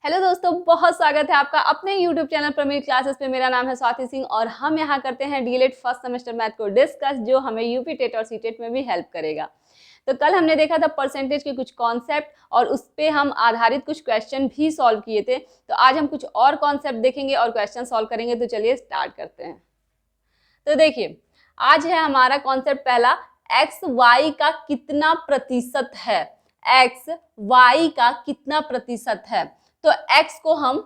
Hello दोस्तों, बहुत स्वागत है आपका अपने YouTube चैनल प्रमीर क्लासेस पे। मेरा नाम है स्वाति सिंह और हम यहाँ करते हैं डीएलएड फर्स्ट सेमेस्टर मैथ को डिस्कस, जो हमें यूपी टेट और सीटेट में भी हेल्प करेगा। तो कल हमने देखा था परसेंटेज के कुछ कॉन्सेप्ट और उस पर हम आधारित कुछ क्वेश्चन भी सॉल्व किए थे। तो आज हम कुछ और कॉन्सेप्ट देखेंगे और क्वेश्चन सॉल्व करेंगे। तो चलिए स्टार्ट करते हैं। तो देखिए, आज है हमारा कॉन्सेप्ट पहला, एक्स वाई का कितना प्रतिशत है। एक्स वाई का कितना प्रतिशत है। तो x को हम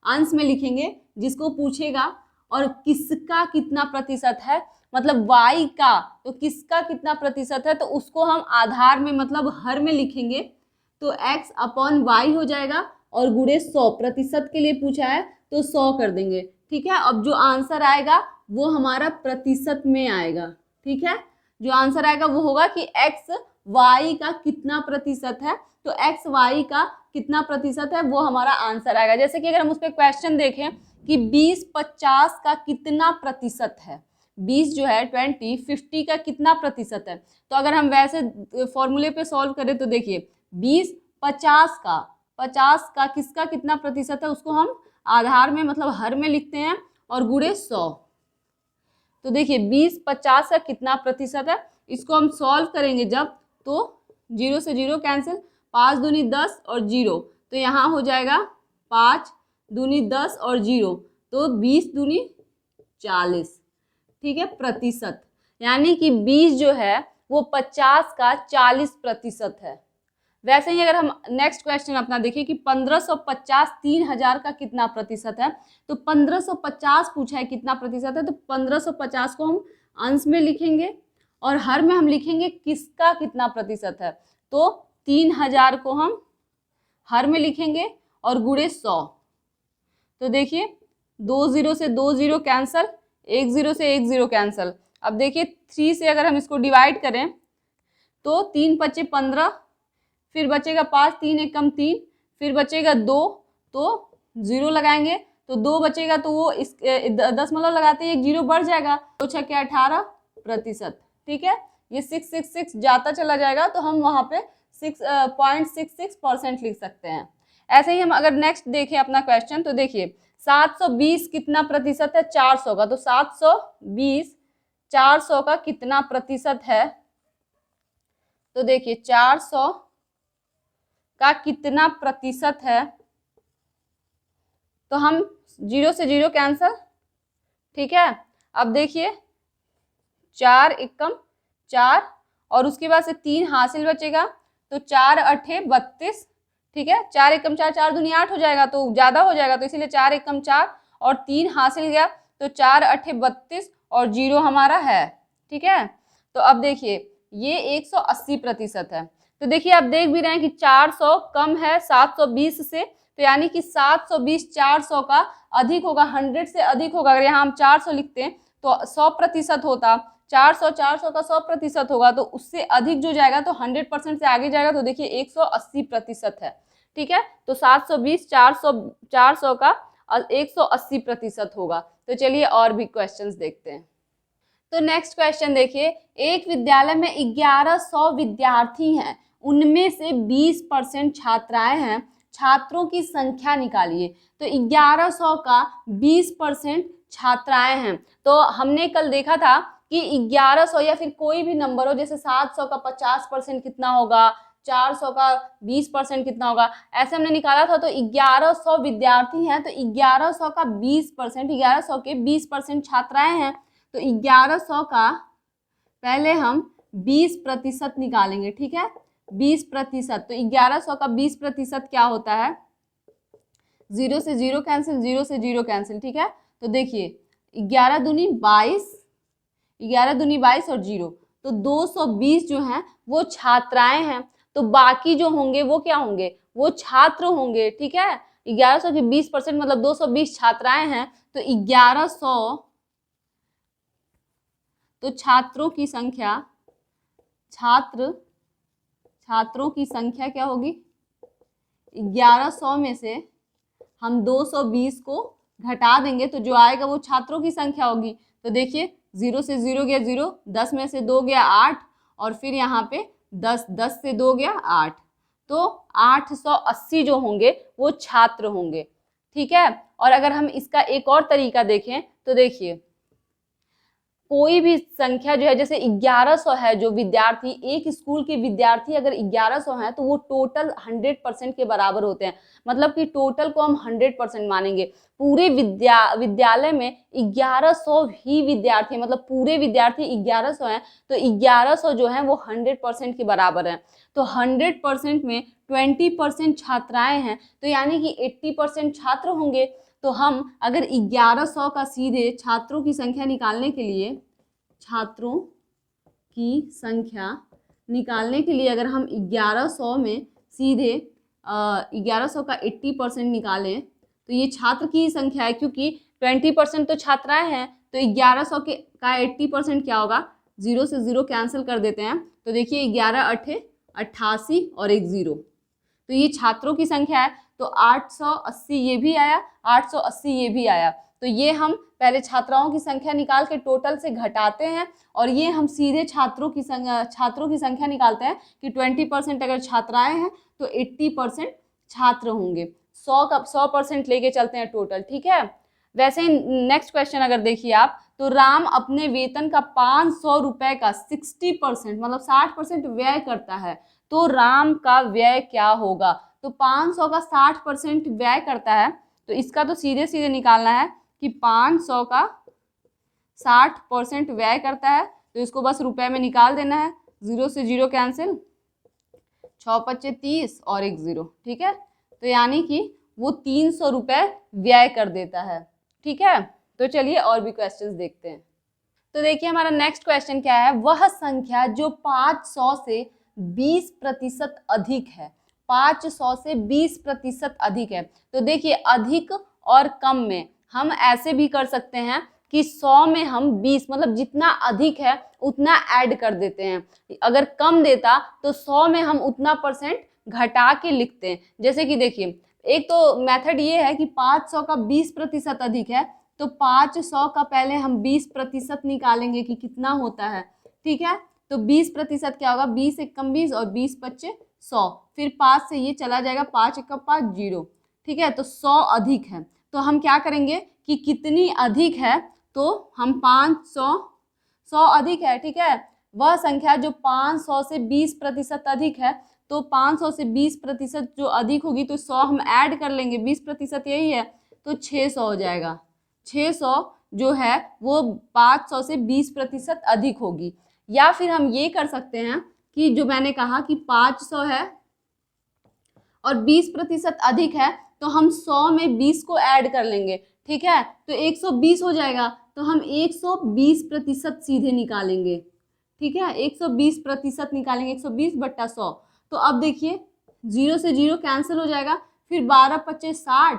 अंश में लिखेंगे जिसको पूछेगा, और किसका कितना प्रतिशत है मतलब y का, तो किसका कितना प्रतिशत है तो उसको हम आधार में मतलब हर में लिखेंगे। तो x अपॉन y हो जाएगा और गुणे 100, प्रतिशत के लिए पूछा है तो 100 कर देंगे। ठीक है, अब जो आंसर आएगा वो हमारा प्रतिशत में आएगा। ठीक है, जो आंसर आएगा वो होगा कि x y का कितना प्रतिशत है। तो x y का कितना प्रतिशत है वो हमारा आंसर आएगा। जैसे कि अगर हम उस पर क्वेश्चन देखें कि 20-50 का कितना प्रतिशत है, 20 जो है 50 का कितना प्रतिशत है। तो अगर हम वैसे फॉर्मूले पे सॉल्व करें तो देखिए 20-50 का किसका कितना प्रतिशत है उसको हम आधार में मतलब हर में लिखते हैं और गुणे 100। तो देखिए 20-50 का कितना प्रतिशत है, इसको हम सॉल्व करेंगे जब, तो 0 से 0 कैंसिल, 5 दूनी 10 और 0, तो यहाँ हो जाएगा 5 दूनी 10 और 0, तो 20 दूनी 40। ठीक है, प्रतिशत, यानी कि 20 जो है वो 50 का 40% है। वैसे ही अगर हम नेक्स्ट क्वेश्चन अपना देखिए कि 1550 3000 का कितना प्रतिशत है। तो 1550 पूछा है कितना प्रतिशत है, तो 1550 को हम अंश में लिखेंगे और हर में हम लिखेंगे किसका कितना प्रतिशत है। तो 3000 को हम हर में लिखेंगे और गुणे 100। तो देखिए 2 0 से 2 0 कैंसल, 1 0 से 1 0 कैंसल। अब देखिए 3 से अगर हम इसको डिवाइड करें तो 3 5 15, फिर बचेगा 5, 3 1 कम 3, फिर बचेगा 2, तो 0 लगाएंगे तो 2 बचेगा, तो वो इस दशमलव लगाते ही 1 0 बढ़ जाएगा, 2 6 18%। ठीक है, ये 666 जाता चला जाएगा तो हम वहाँ पे 6.66% लिख सकते हैं। ऐसे ही हम अगर नेक्स्ट देखें अपना क्वेश्चन, तो देखिए 720 कितना प्रतिशत है 400 का। तो 720 400 का कितना प्रतिशत है। तो देखिए 400 का कितना प्रतिशत है, तो हम 0 से 0 कैंसल। ठीक है, अब देखिए 4 एकम 4 और उसके बाद से 3 हासिल बचेगा, तो 4 8 32। ठीक है, 4 एकम 4, 4 दूनी 8 हो जाएगा, तो ज़्यादा हो जाएगा, तो इसीलिए 4 एकम 4 और 3 हासिल गया, तो 4 8 32 और 0 हमारा है। ठीक है, तो अब देखिए ये 180% है। तो देखिए आप देख भी रहे हैं कि 400 कम है 720 से, तो यानी कि 720 400 का अधिक होगा, 100 से अधिक होगा। अगर यहाँ हम 400 लिखते हैं तो 100% होता, 400 का 100% होगा, तो उससे अधिक जो जाएगा तो 100% से आगे जाएगा, तो देखिए 180% है। ठीक है, तो 720 400 का 180% होगा। तो चलिए और भी क्वेश्चंस देखते हैं। तो नेक्स्ट क्वेश्चन देखिए, एक विद्यालय में 1100 विद्यार्थी हैं, उनमें से 20% छात्राएं हैं, छात्रों की संख्या निकालिए। तो 1100 का 20% छात्राएं हैं। तो हमने कल देखा था कि 1100 या फिर कोई भी नंबर हो, जैसे 700 का 50% कितना होगा, 400 का 20% कितना होगा, ऐसे हमने निकाला था। तो 1100 विद्यार्थी हैं, तो 1100 का 20%, 1100 के 20% छात्राएं हैं, तो 1100 का पहले हम 20% निकालेंगे। ठीक है, 20%, तो 1100 का 20% क्या होता है, 0 से 0 कैंसिल, 0 से 0 कैंसिल। ठीक है, तो देखिए 11 दूनी 22, 11 दूनी 22 और 0, तो 220 जो हैं वो छात्राएं हैं। तो बाकी जो होंगे वो क्या होंगे, वो छात्र होंगे। ठीक है, 1100 के 20% मतलब 220 छात्राएं हैं, तो 1100, तो छात्रों की संख्या, छात्रों की संख्या क्या होगी, 1100 में से हम 220 को घटा देंगे तो जो आएगा वो छात्रों की संख्या होगी। तो देखिए 0 से 0 गया 0, 10 में से 2 गया 8, और फिर यहाँ पे 10 से 2 गया 8, तो 880 जो होंगे वो छात्र होंगे, ठीक है। और अगर हम इसका एक और तरीका देखें तो देखिए, कोई भी संख्या जो है, जैसे 1100 है जो विद्यार्थी, एक स्कूल के विद्यार्थी अगर 1100 हैं तो वो टोटल 100% के बराबर होते हैं। मतलब कि टोटल को हम 100% मानेंगे। पूरे विद्यालय में 1100 ही विद्यार्थी, मतलब पूरे विद्यार्थी 1100 हैं तो 1100 जो है वो 100% के बराबर हैं। तो 100% में 20% छात्राएं हैं, तो यानी कि 80% छात्र होंगे। तो हम अगर 1100 का सीधे छात्रों की संख्या निकालने के लिए, अगर हम 1100 में सीधे 1100 का 80% निकालें तो ये छात्र की संख्या है, क्योंकि 20% तो छात्राएं हैं। तो 1100 का 80% क्या होगा, 0 से 0 कैंसिल कर देते हैं। तो देखिए 11 8 88 और एक 0, तो ये छात्रों की संख्या है। तो 880 ये भी आया, 880 ये भी आया। तो ये हम पहले छात्राओं की संख्या निकाल के टोटल से घटाते हैं, और ये हम सीधे छात्रों की संख्या निकालते हैं कि 20% अगर छात्राएं हैं तो 80% छात्र होंगे। 100% लेके चलते हैं टोटल, ठीक है। वैसे ही नेक्स्ट क्वेश्चन अगर देखिए आप, तो राम अपने वेतन का 500 रुपए का 60% मतलब 60% व्यय करता है, तो राम का व्यय क्या होगा। तो 500 का 60% व्यय करता है, तो इसका तो सीधे सीधे निकालना है कि 500 का 60% व्यय करता है, तो इसको बस रुपए में निकाल देना है। 0 से 0 कैंसिल, 6 5 30 और एक 0, ठीक है। तो यानी कि वो 300 रुपए व्यय कर देता है, ठीक है। तो चलिए और भी क्वेश्चंस देखते हैं। तो देखिए हमारा नेक्स्ट क्वेश्चन क्या है, वह संख्या जो 500 से 20% अधिक है। 500 से 20% अधिक है। तो देखिए अधिक और कम में हम ऐसे भी कर सकते हैं कि 100 में हम 20, मतलब जितना अधिक है उतना ऐड कर देते हैं। अगर कम देता तो 100 में हम उतना परसेंट घटा के लिखते हैं। जैसे कि देखिए, एक तो मेथड ये है कि 500 का 20% अधिक है, तो 500 का पहले हम 20% निकालेंगे कि कितना होता है, ठीक है। तो 20% क्या होगा, 20 एकम 20 और 20 पच्चे 100, फिर 5 से ये चला जाएगा, 5 एकम 5 0, ठीक है। तो 100 अधिक है, तो हम क्या करेंगे कि कितनी अधिक है, तो हम 100 अधिक है, ठीक है। वह संख्या जो 500 से 20% अधिक है, तो 500 से 20% जो अधिक होगी तो 100 हम ऐड कर लेंगे, 20% यही है, तो 600 हो जाएगा। 600 जो है वो 500 से 20% अधिक होगी। या फिर हम ये कर सकते हैं कि जो मैंने कहा कि 500 है और 20% अधिक है, तो हम 100 में 20 को ऐड कर लेंगे, ठीक है। तो 120 हो जाएगा, तो हम 120% सीधे निकालेंगे, ठीक है। 120% निकालेंगे, 120 बट्टा 100। तो अब देखिए 0 से 0 कैंसिल हो जाएगा, फिर 12 25 60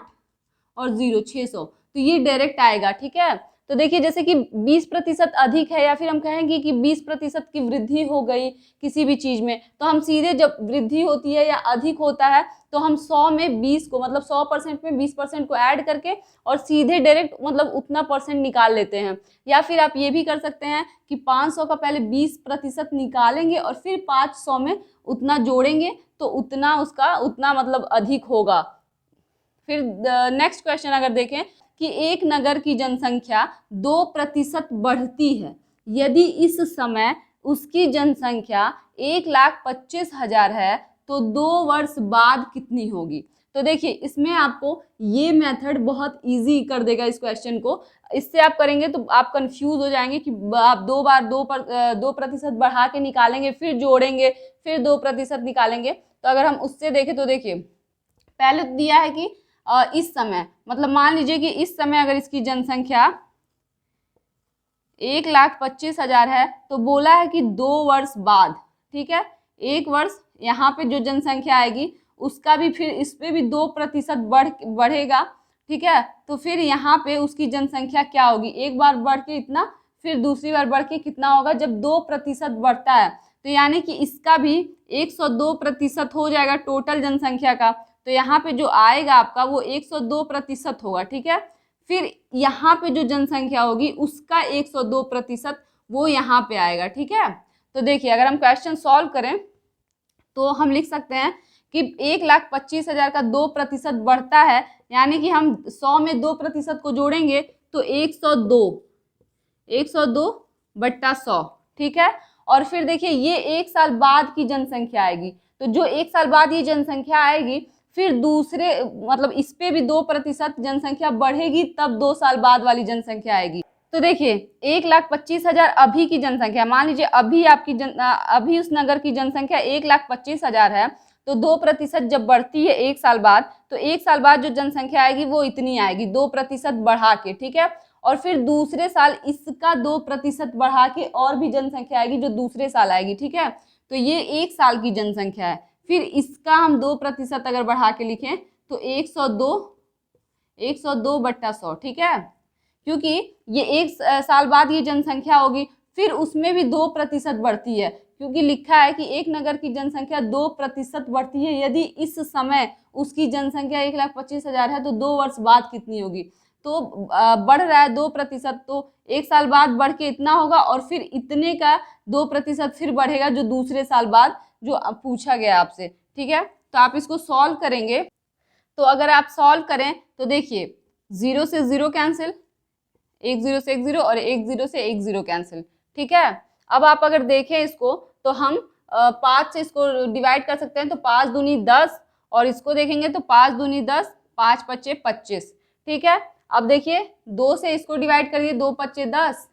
और 0 600, तो ये डायरेक्ट आएगा, ठीक है। तो देखिए जैसे कि 20% अधिक है, या फिर हम कहेंगे कि 20% की वृद्धि हो गई किसी भी चीज में, तो हम सीधे जब वृद्धि होती है या अधिक होता है तो हम 100 में 20 को, मतलब 100% में 20% को ऐड करके और सीधे डायरेक्ट मतलब उतना परसेंट निकाल लेते हैं। या फिर आप ये भी कर सकते हैं कि 500 का पहले 20% निकालेंगे और फिर 500 में उतना जोड़ेंगे, तो उतना उसका उतना मतलब अधिक होगा। फिर नेक्स्ट क्वेश्चन अगर देखें कि एक नगर की जनसंख्या 2% बढ़ती है, यदि इस समय उसकी जनसंख्या 1,25,000 है तो 2 वर्ष बाद कितनी होगी। तो देखिए इसमें आपको ये मेथड बहुत इजी कर देगा इस क्वेश्चन को। इससे आप करेंगे तो आप कंफ्यूज हो जाएंगे कि आप 2 बार 2% बढ़ा के निकालेंगे, फिर जोड़ेंगे, फिर 2% निकालेंगे। तो अगर हम उससे देखें तो देखिए पहले तो दिया है कि इस समय, मतलब मान लीजिए कि इस समय अगर इसकी जनसंख्या 1,25,000 है, तो बोला है कि 2 वर्ष बाद, ठीक है। 1 वर्ष यहाँ पे जो जनसंख्या आएगी उसका भी फिर इस पे भी 2% बढ़ेगा, ठीक है। तो फिर यहाँ पे उसकी जनसंख्या क्या होगी, एक बार बढ़ के इतना, फिर दूसरी बार बढ़ के कितना होगा, जब 2% बढ़ता है तो यानी कि इसका भी 102% हो जाएगा टोटल जनसंख्या का। तो यहाँ पे जो आएगा आपका वो 102% होगा, ठीक है। फिर यहाँ पे जो जनसंख्या होगी उसका 102% वो यहाँ पे आएगा, ठीक है। तो देखिए अगर हम क्वेश्चन सॉल्व करें तो हम लिख सकते हैं कि 1,25,000 का 2% बढ़ता है, यानी कि हम 100 में 2% को जोड़ेंगे तो 102/100, ठीक है। और फिर देखिए ये 1 साल बाद की जनसंख्या आएगी, तो जो 1 साल बाद ये जनसंख्या आएगी, फिर दूसरे मतलब इस पे भी 2% जनसंख्या बढ़ेगी, तब 2 साल बाद वाली जनसंख्या आएगी। तो देखिए 1,25,000 अभी की जनसंख्या, मान लीजिए अभी अभी उस नगर की जनसंख्या 1,25,000 है, तो 2% जब बढ़ती है 1 साल बाद, तो 1 साल बाद जो जनसंख्या आएगी वो इतनी आएगी, 2% बढ़ा के, ठीक है। और फिर दूसरे साल इसका 2% बढ़ा के और भी जनसंख्या आएगी जो दूसरे साल आएगी, ठीक है। तो ये 1 साल की जनसंख्या है, फिर इसका हम 2% अगर बढ़ा के लिखें तो 102/100, ठीक है। क्योंकि ये 1 साल बाद ये जनसंख्या होगी, फिर उसमें भी 2% बढ़ती है, क्योंकि लिखा है कि एक नगर की जनसंख्या 2% बढ़ती है। यदि इस समय उसकी जनसंख्या 1,25,000 है तो 2 वर्ष बाद कितनी होगी, तो बढ़ रहा है 2%, तो 1 साल बाद बढ़ के इतना होगा और फिर इतने का 2% फिर बढ़ेगा जो दूसरे साल बाद जो पूछा गया आपसे, ठीक है। तो आप इसको सॉल्व करेंगे, तो अगर आप सॉल्व करें तो देखिए 0 से 0 कैंसिल, 1 0 से 1 0 और 1 0 से 1 0 कैंसिल, ठीक है। अब आप अगर देखें इसको तो हम 5 से इसको डिवाइड कर सकते हैं, तो 5 दूनी 10, और इसको देखेंगे तो 5 दूनी 10, 5 पच्चे 25, ठीक है। अब देखिए 2 से इसको डिवाइड करिए, 2 पच्चे 10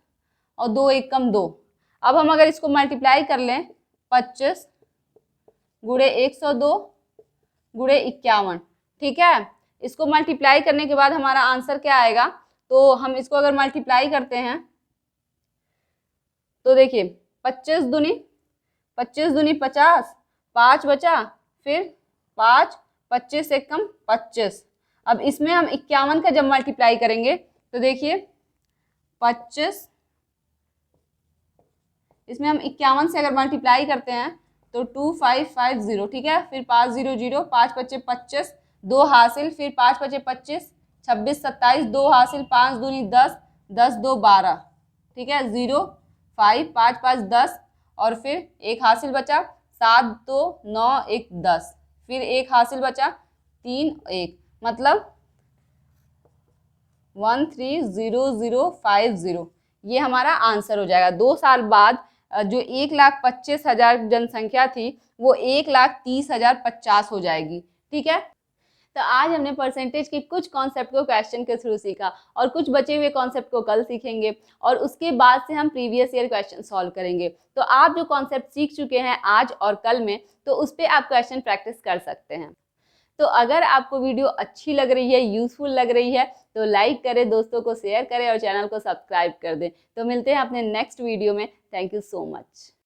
और 2 1 कम 2। अब हम अगर इसको मल्टीप्लाई कर लें, 25 गुणे 102 गुणे 51, ठीक है। इसको मल्टीप्लाई करने के बाद हमारा आंसर क्या आएगा, तो हम इसको अगर मल्टीप्लाई करते हैं तो देखिए 25 दूनी 50, 5 बचा, फिर 5 25 से कम 25। अब इसमें हम 51 का जब मल्टीप्लाई करेंगे तो देखिए 25, इसमें हम 51 से अगर मल्टीप्लाई करते हैं तो 2550, ठीक है। फिर 5 0 0, 5 पच्चे 25, 2 हासिल, फिर 5 पच्चे 25, 26 27, 2 हासिल, 5 दूनी 10, 10 2 12, ठीक है। 0 5 5 5 10, और फिर एक हासिल बचा, 7 2 9 1 10, फिर एक हासिल बचा, 3 1, मतलब 130050, ये हमारा आंसर हो जाएगा। 2 साल बाद जो 1,25,000 जनसंख्या थी वो 1,30,050 हो जाएगी, ठीक है। तो आज हमने परसेंटेज के कुछ कॉन्सेप्ट को क्वेश्चन के थ्रू सीखा, और कुछ बचे हुए कॉन्सेप्ट को कल सीखेंगे, और उसके बाद से हम प्रीवियस ईयर क्वेश्चन सॉल्व करेंगे। तो आप जो कॉन्सेप्ट सीख चुके हैं आज और कल में, तो उस पर आप क्वेश्चन प्रैक्टिस कर सकते हैं। तो अगर आपको वीडियो अच्छी लग रही है, यूजफुल लग रही है, तो लाइक करें, दोस्तों को शेयर करें और चैनल को सब्सक्राइब कर दें। तो मिलते हैं अपने नेक्स्ट वीडियो में। Thank you so much.